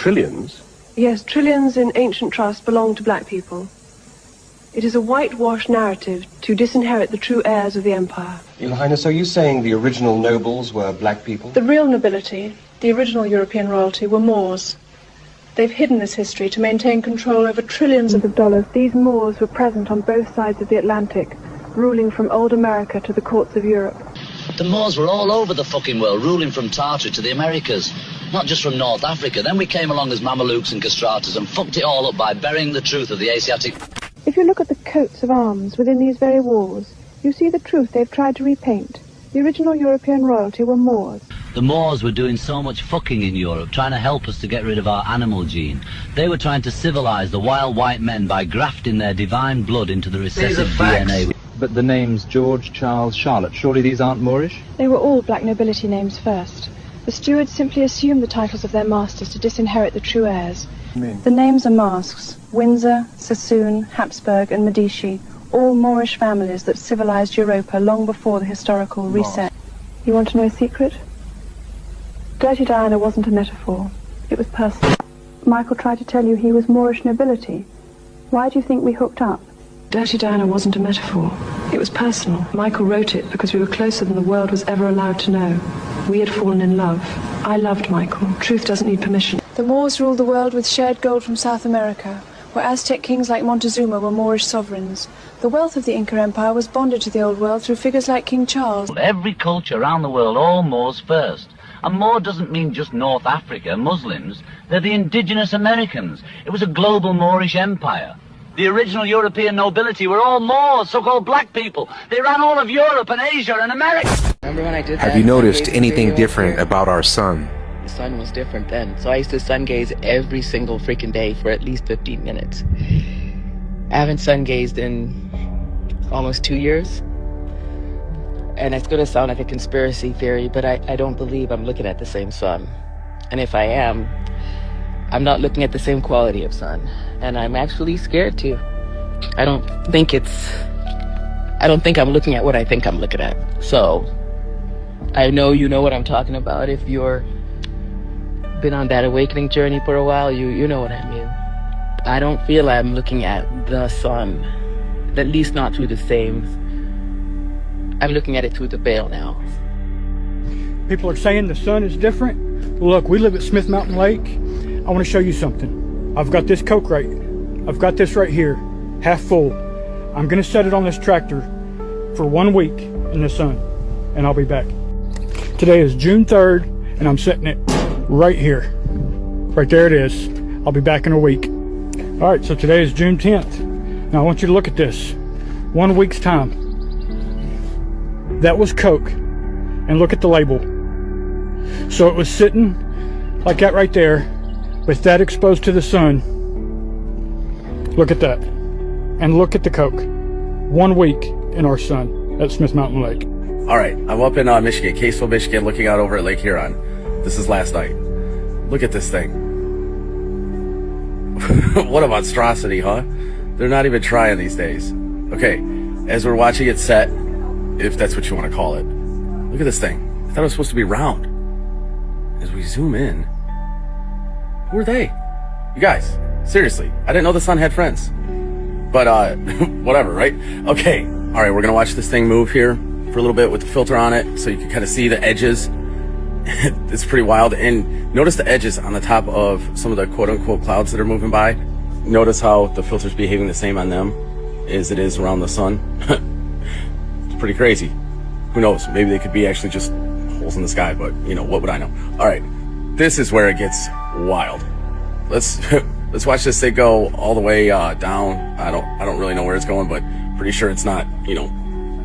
trillions? Yes, trillions in ancient trust belong to black people. It is a whitewashed narrative to disinherit the true heirs of the empire. Your Highness, are you saying the original nobles were black people? The real nobility, the original European royalty, were Moors. They've hidden this history to maintain control over trillions of dollars. These Moors were present on both sides of the Atlantic, ruling from old America to the courts of Europe. The Moors were all over the fucking world, ruling from Tartary to the Americas, not just from North Africa. Then we came along as Mamelukes and castrators and fucked it all up by burying the truth of the Asiatic... If you look at the coats of arms within these very walls, you see the truth they've tried to repaint. The original European royalty were Moors. The Moors were doing so much fucking in Europe, trying to help us to get rid of our animal gene. They were trying to civilize the wild white men by grafting their divine blood into the recessive DNA. But the names George, Charles, Charlotte, surely these aren't Moorish? They were all black nobility names first. The stewards simply assumed the titles of their masters to disinherit the true heirs. The names are masks: Windsor, Sassoon, Habsburg and Medici, all Moorish families that civilized Europa long before the historical reset. You want to know a secret? Dirty Diana wasn't a metaphor. It was personal. Michael tried to tell you he was Moorish nobility. Why do you think we hooked up? Dirty Diana wasn't a metaphor. It was personal. Michael wrote it because we were closer than the world was ever allowed to know. We had fallen in love. I loved Michael. Truth doesn't need permission. The Moors ruled the world with shared gold from South America, where Aztec kings like Montezuma were Moorish sovereigns. The wealth of the Inca Empire was bonded to the Old World through figures like King Charles. Every culture around the world, all Moors first. And Moor doesn't mean just North Africa, Muslims. They're the indigenous Americans. It was a global Moorish empire. The original European nobility were all Moors, so-called black people. They ran all of Europe and Asia and America. Remember when I did that? Have you noticed anything different about our sun? The sun was different then. So I used to sun gaze every single freaking day for at least 15 minutes. I haven't sun gazed in almost 2 years. And it's going to sound like a conspiracy theory, but I don't believe I'm looking at the same sun. And if I am, I'm not looking at the same quality of sun. And I'm actually scared to. I don't think I'm looking at what I think I'm looking at. So, I know you know what I'm talking about. If you're been on that awakening journey for a while, you know what I mean. I don't feel I'm looking at the sun. At least not through the same. I'm looking at it through the veil now. People are saying the sun is different. Look, we live at Smith Mountain Lake. I want to show you something. I've got this Coke right. I've got this right here, half full. I'm going to set it on this tractor for 1 week in the sun, and I'll be back. Today is June 3rd, and I'm setting it right here. Right there it is. I'll be back in a week. All right, so today is June 10th. Now I want you to look at this. 1 week's time. That was Coke, and look at the label. So it was sitting like that right there, with that exposed to the sun. Look at that. And look at the Coke. 1 week in our sun at Smith Mountain Lake. All right, I'm up in Michigan, Caseville, Michigan, looking out over at Lake Huron. This is last night. Look at this thing. What a monstrosity, huh? They're not even trying these days. Okay, as we're watching it set, if that's what you want to call it, look at this thing. I thought it was supposed to be round. As we zoom in, who are they? You guys, seriously, I didn't know the sun had friends. But, whatever, right? Okay, all right, we're gonna watch this thing move here for a little bit with the filter on it, so you can kind of see the edges. It's pretty wild. And notice the edges on the top of some of the quote-unquote clouds that are moving by. Notice how the filter's behaving the same on them as it is around the sun. It's pretty crazy. Who knows? Maybe they could be actually just holes in the sky, but, you know, what would I know? All right, this is where it gets wild. Let's watch this thing go all the way down. I don't really know where it's going, but pretty sure it's not, you know,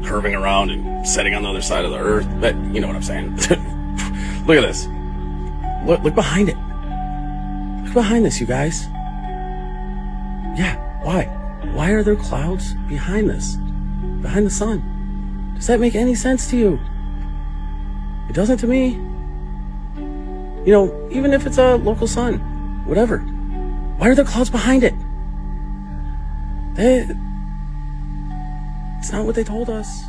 curving around and setting on the other side of the earth. But you know what I'm saying. Look at this. Look behind it. Look behind this, you guys. Yeah, why? Why are there clouds behind this? Behind the sun? Does that make any sense to you? It doesn't to me. You know, even if it's a local sun, whatever. Why are there clouds behind it? It's not what they told us.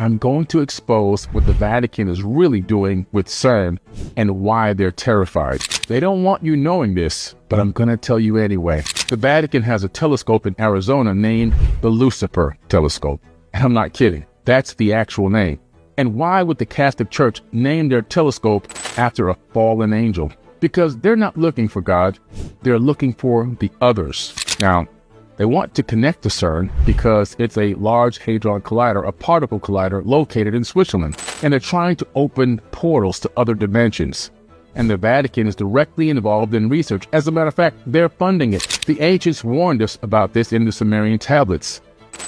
I'm going to expose what the Vatican is really doing with CERN and why they're terrified. They don't want you knowing this, but I'm going to tell you anyway. The Vatican has a telescope in Arizona named the Lucifer Telescope. And I'm not kidding. That's the actual name. And why would the Catholic Church name their telescope after a fallen angel? Because they're not looking for God. They're looking for the others. Now, they want to connect to CERN because it's a large hadron collider, a particle collider located in Switzerland. And they're trying to open portals to other dimensions. And the Vatican is directly involved in research. As a matter of fact, they're funding it. The ancients warned us about this in the Sumerian tablets,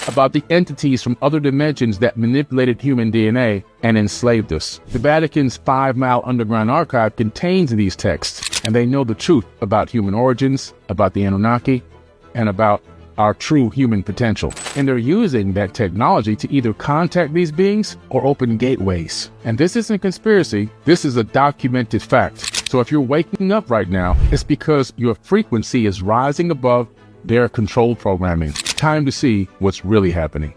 about the entities from other dimensions that manipulated human DNA and enslaved us. The Vatican's 5-mile underground archive contains these texts, and they know the truth about human origins, about the Anunnaki, and about our true human potential. And they're using that technology to either contact these beings or open gateways. And this isn't a conspiracy, this is a documented fact. So if you're waking up right now, it's because your frequency is rising above their control programming. Time to see what's really happening.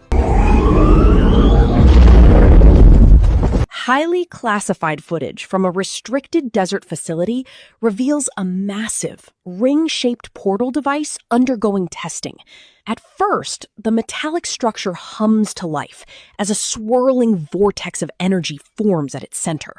Highly classified footage from a restricted desert facility reveals a massive, ring-shaped portal device undergoing testing. At first, the metallic structure hums to life as a swirling vortex of energy forms at its center.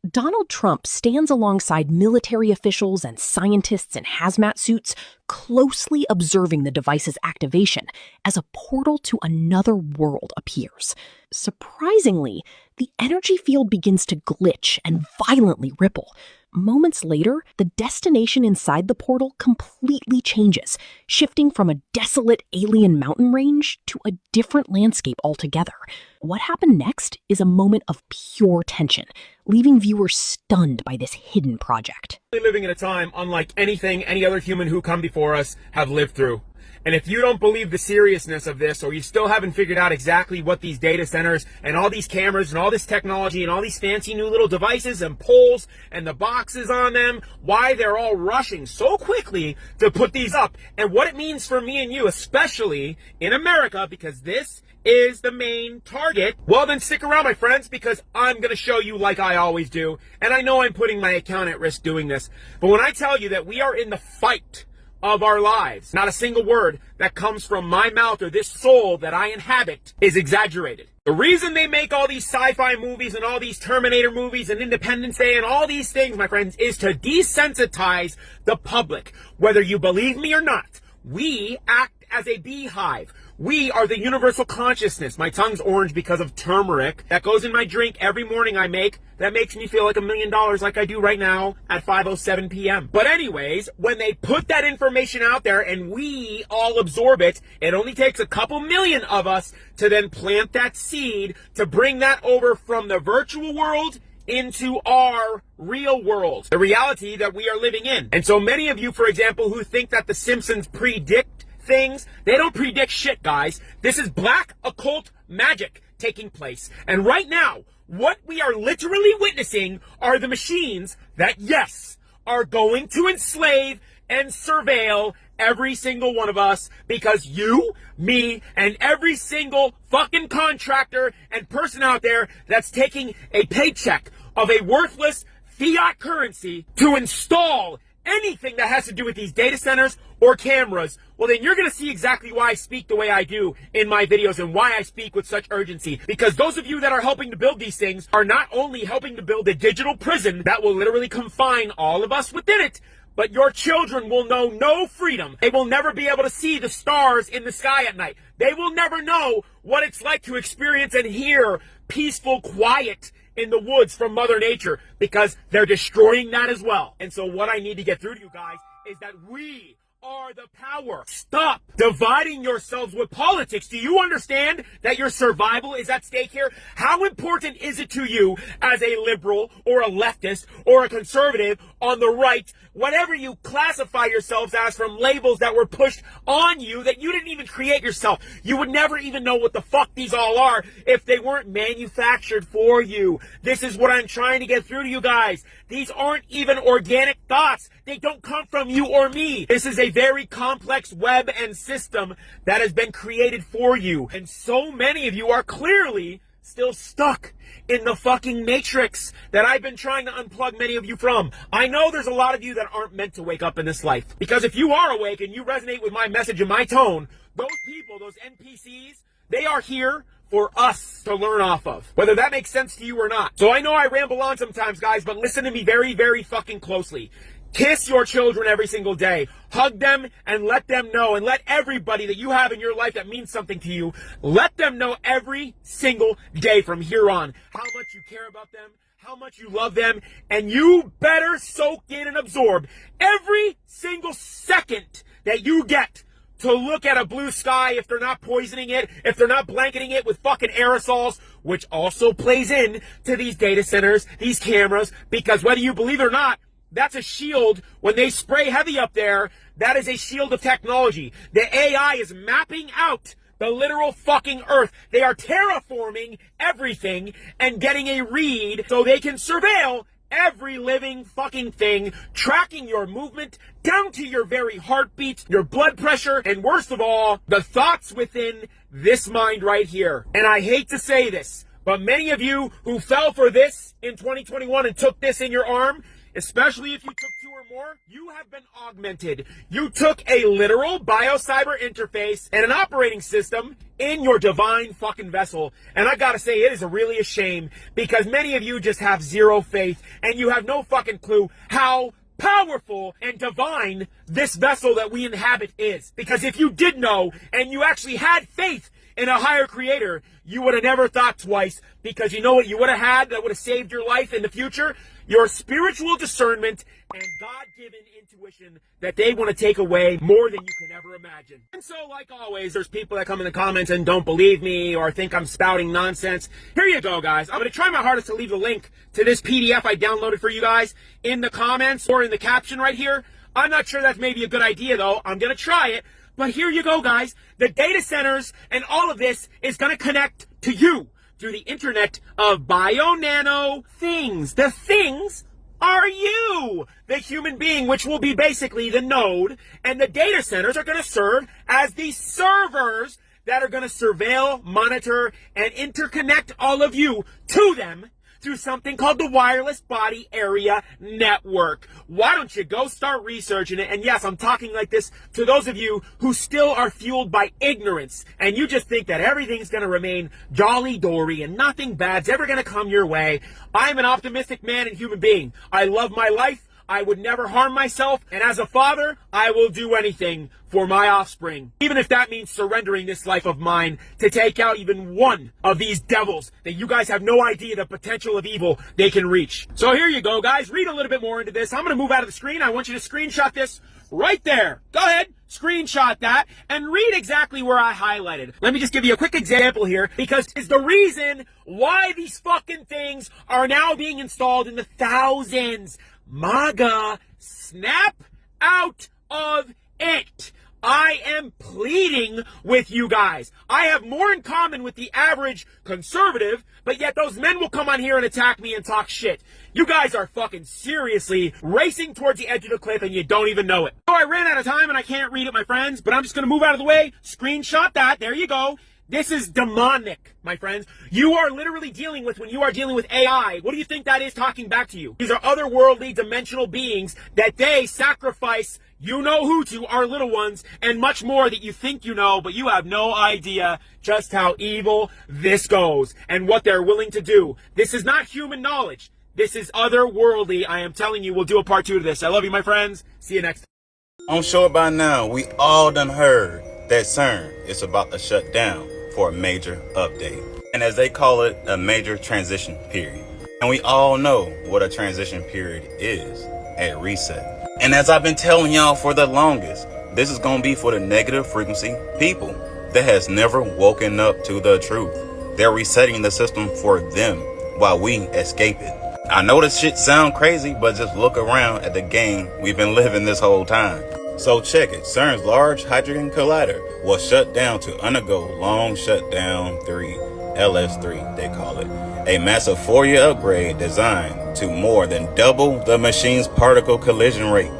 Donald Trump stands alongside military officials and scientists in hazmat suits, closely observing the device's activation as a portal to another world appears. Surprisingly, the energy field begins to glitch and violently ripple. Moments later, the destination inside the portal completely changes, shifting from a desolate alien mountain range to a different landscape altogether. What happened next is a moment of pure tension, leaving viewers stunned by this hidden project. We're living in a time unlike anything any other human who come before us have lived through. And if you don't believe the seriousness of this, or you still haven't figured out exactly what these data centers and all these cameras and all this technology and all these fancy new little devices and poles and the boxes on them, why they're all rushing so quickly to put these up, and what it means for me and you, especially in America, because this is the main target, well then stick around, my friends, because I'm going to show you like I always do. And I know I'm putting my account at risk doing this, but when I tell you that we are in the fight of our lives, not a single word that comes from my mouth or this soul that I inhabit is exaggerated. The reason they make all these sci-fi movies and all these Terminator movies and Independence Day and all these things, my friends, is to desensitize the public. Whether you believe me or not, we act as a beehive. We are the universal consciousness. My tongue's orange because of turmeric that goes in my drink every morning I make. That makes me feel like $1 million like I do right now at 5:07 p.m. But anyways, when they put that information out there and we all absorb it, it only takes a couple million of us to then plant that seed to bring that over from the virtual world into our real world, the reality that we are living in. And so many of you, for example, who think that The Simpsons predict things, they don't predict shit, guys. This is black occult magic taking place. And right now, what we are literally witnessing are the machines that, yes, are going to enslave and surveil every single one of us, because you, me, and every single fucking contractor and person out there that's taking a paycheck of a worthless fiat currency to install anything that has to do with these data centers or cameras, well then you're going to see exactly why I speak the way I do in my videos and why I speak with such urgency. Because those of you that are helping to build these things are not only helping to build a digital prison that will literally confine all of us within it, but your children will know no freedom. They will never be able to see the stars in the sky at night. They will never know what it's like to experience and hear peaceful quiet in the woods from Mother Nature, because they're destroying that as well. And so what I need to get through to you guys is that we are the power. Stop dividing yourselves with politics. Do you understand that your survival is at stake here? How important is it to you as a liberal or a leftist or a conservative on the right, whatever you classify yourselves as, from labels that were pushed on you that you didn't even create yourself? You would never even know what the fuck these all are if they weren't manufactured for you. This is what I'm trying to get through to you guys. These aren't even organic thoughts. They don't come from you or me. This is a very complex web and system that has been created for you. And so many of you are clearly still stuck in the fucking matrix that I've been trying to unplug many of you from. I know there's a lot of you that aren't meant to wake up in this life. Because if you are awake and you resonate with my message and my tone, those people, those NPCs, they are here for us to learn off of. Whether that makes sense to you or not. So I know I ramble on sometimes, guys, but listen to me very, very fucking closely. Kiss your children every single day. Hug them and let them know, and let everybody that you have in your life that means something to you, let them know every single day from here on how much you care about them, how much you love them, and you better soak in and absorb every single second that you get to look at a blue sky if they're not poisoning it, if they're not blanketing it with fucking aerosols, which also plays in to these data centers, these cameras, because whether you believe it or not, that's a shield. When they spray heavy up there, that is a shield of technology. The AI is mapping out the literal fucking earth. They are terraforming everything and getting a read so they can surveil every living fucking thing, tracking your movement down to your very heartbeat, your blood pressure, and worst of all, the thoughts within this mind right here. And I hate to say this, but many of you who fell for this in 2021 and took this in your arm, especially if you took 2 or more, you have been augmented. You took a literal biocyber interface and an operating system in your divine fucking vessel. And I gotta say, it is really a shame because many of you just have zero faith and you have no fucking clue how powerful and divine this vessel that we inhabit is. Because if you did know and you actually had faith in a higher creator, you would have never thought twice, because you know what you would have had that would have saved your life in the future? Your spiritual discernment and God-given intuition that they want to take away more than you can ever imagine. And so, like always, there's people that come in the comments and don't believe me or think I'm spouting nonsense. Here you go, guys. I'm going to try my hardest to leave the link to this PDF I downloaded for you guys in the comments or in the caption right here. I'm not sure that's maybe a good idea, though. I'm going to try it. But here you go, guys. The data centers and all of this is going to connect to you through the internet of bio-nano things. The things are you, the human being, which will be basically the node. And the data centers are going to serve as the servers that are going to surveil, monitor, and interconnect all of you to them through something called the Wireless Body Area Network. Why don't you go start researching it? And yes, I'm talking like this to those of you who still are fueled by ignorance and you just think that everything's going to remain jolly-dory and nothing bad's ever going to come your way. I'm an optimistic man and human being. I love my life. I would never harm myself, and as a father, I will do anything for my offspring, even if that means surrendering this life of mine to take out even one of these devils that you guys have no idea the potential of evil they can reach. So here you go, guys. Read a little bit more into this. I'm going to move out of the screen. I want you to screenshot this right there. Go ahead, screenshot that, and read exactly where I highlighted. Let me just give you a quick example here, because it's the reason why these fucking things are now being installed in the thousands. MAGA, snap out of it. I am pleading with you guys. I have more in common with the average conservative, but yet those men will come on here and attack me and talk shit. You guys are fucking seriously racing towards the edge of the cliff and you don't even know it. So I ran out of time and I can't read it, my friends, but I'm just going to move out of the way. Screenshot that. There you go. This is demonic, my friends. You are literally dealing with, when you are dealing with AI, what do you think that is talking back to you? These are otherworldly dimensional beings that they sacrifice you know who to, our little ones, and much more that you think you know, but you have no idea just how evil this goes and what they're willing to do. This is not human knowledge. This is otherworldly. I am telling you, we'll do a part 2 to this. I love you, my friends. See you next time. I'm sure by now we all done heard that CERN is about to shut down for a major update. And as they call it, a major transition period. And we all know what a transition period is, a reset. And as I've been telling y'all for the longest, this is going to be for the negative frequency people that has never woken up to the truth. They're resetting the system for them while we escape it. I know this shit sound crazy, but just look around at the game we've been living this whole time. So check it. CERN's Large Hadron Collider was shut down to undergo Long Shutdown 3, LS3 they call it. A massive 4-year upgrade designed to more than double the machine's particle collision rate.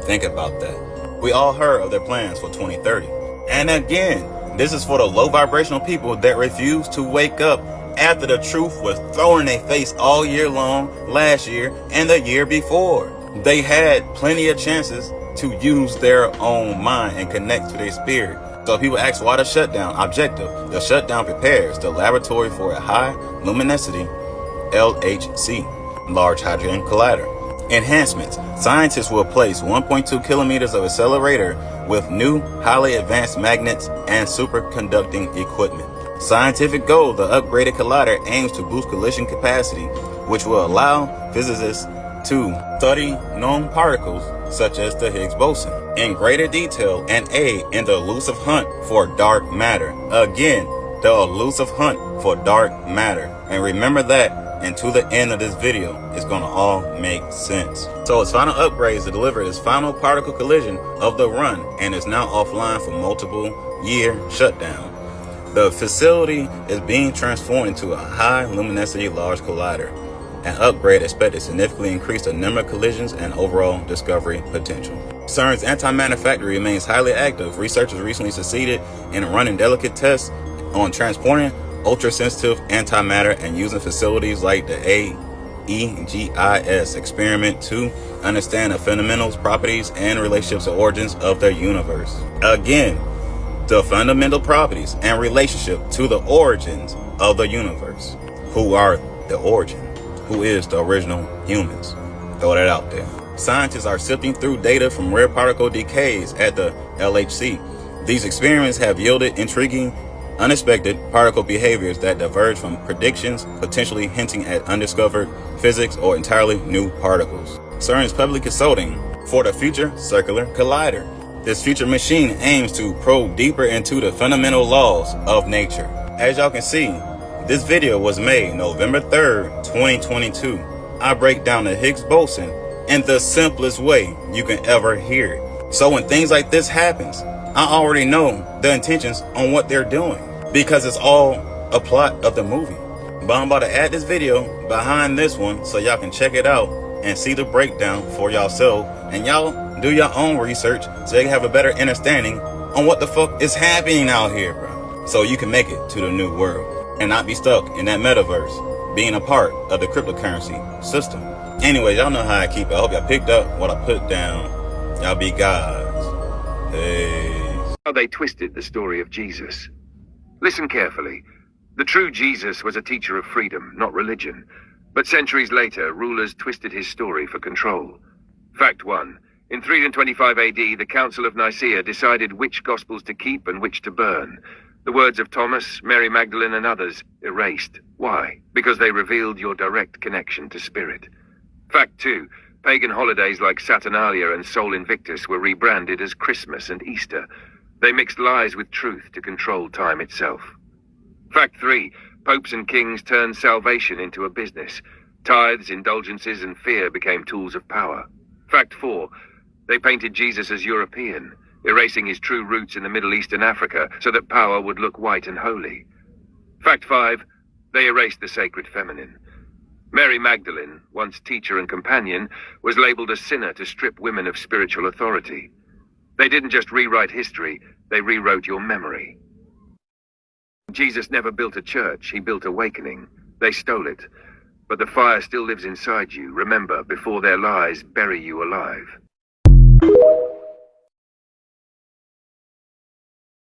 Think about that. We all heard of their plans for 2030. And again, this is for the low vibrational people that refuse to wake up after the truth was thrown in their face all year long, last year, and the year before. They had plenty of chances to use their own mind and connect to their spirit. So people ask why the shutdown? Objective. The shutdown prepares the laboratory for a high luminosity LHC, Large Hadron Collider. Enhancements. Scientists will place 1.2 kilometers of accelerator with new, highly advanced magnets and superconducting equipment. Scientific goal. The upgraded collider aims to boost collision capacity, which will allow physicists to study known particles such as the Higgs boson in greater detail and aid in the elusive hunt for dark matter. Again, the elusive hunt for dark matter. And remember that, and to the end of this video, it's going to all make sense. So its final upgrades to deliver its final particle collision of the run, and is now offline for multiple year shutdown. The facility is being transformed into a high luminosity large collider. An upgrade expected to significantly increase the number of collisions and overall discovery potential. CERN's antimatter factory remains highly active. Researchers recently succeeded in running delicate tests on transporting ultra-sensitive antimatter and using facilities like the AEGIS experiment to understand the fundamentals, properties, and relationships of origins of the universe. Again, the fundamental properties and relationship to the origins of the universe. Who are the origin? Who is the original humans? Throw that out there. Scientists are sifting through data from rare particle decays at the LHC. These experiments have yielded intriguing, unexpected particle behaviors that diverge from predictions, potentially hinting at undiscovered physics or entirely new particles. CERN is publicly consulting for the Future Circular Collider. This future machine aims to probe deeper into the fundamental laws of nature. As y'all can see, this video was made November 3rd, 2022. I break down the Higgs boson in the simplest way you can ever hear it. So when things like this happens, I already know the intentions on what they're doing, because it's all a plot of the movie. But I'm about to add this video behind this one so y'all can check it out and see the breakdown for yourself, and y'all do your own research so you can have a better understanding on what the fuck is happening out here, bro. So you can make it to the new world and not be stuck in that metaverse, being a part of the cryptocurrency system. Anyway, y'all know how I keep it. I hope y'all picked up what I put down. Y'all be gods. Peace. How they twisted the story of Jesus. Listen carefully. The true Jesus was a teacher of freedom, not religion. But centuries later, rulers twisted his story for control. Fact 1. In 325 AD, the Council of Nicaea decided which Gospels to keep and which to burn. The words of Thomas, Mary Magdalene, and others erased. Why? Because they revealed your direct connection to spirit. Fact 2. Pagan holidays like Saturnalia and Sol Invictus were rebranded as Christmas and Easter. They mixed lies with truth to control time itself. Fact 3. Popes and kings turned salvation into a business. Tithes, indulgences, and fear became tools of power. Fact 4. They painted Jesus as European, erasing his true roots in the Middle East and Africa so that power would look white and holy. Fact 5. They erased the sacred feminine. Mary Magdalene, once teacher and companion, was labeled a sinner to strip women of spiritual authority. They didn't just rewrite history, they rewrote your memory. Jesus never built a church, he built awakening. They stole it. But the fire still lives inside you. Remember, before their lies bury you alive.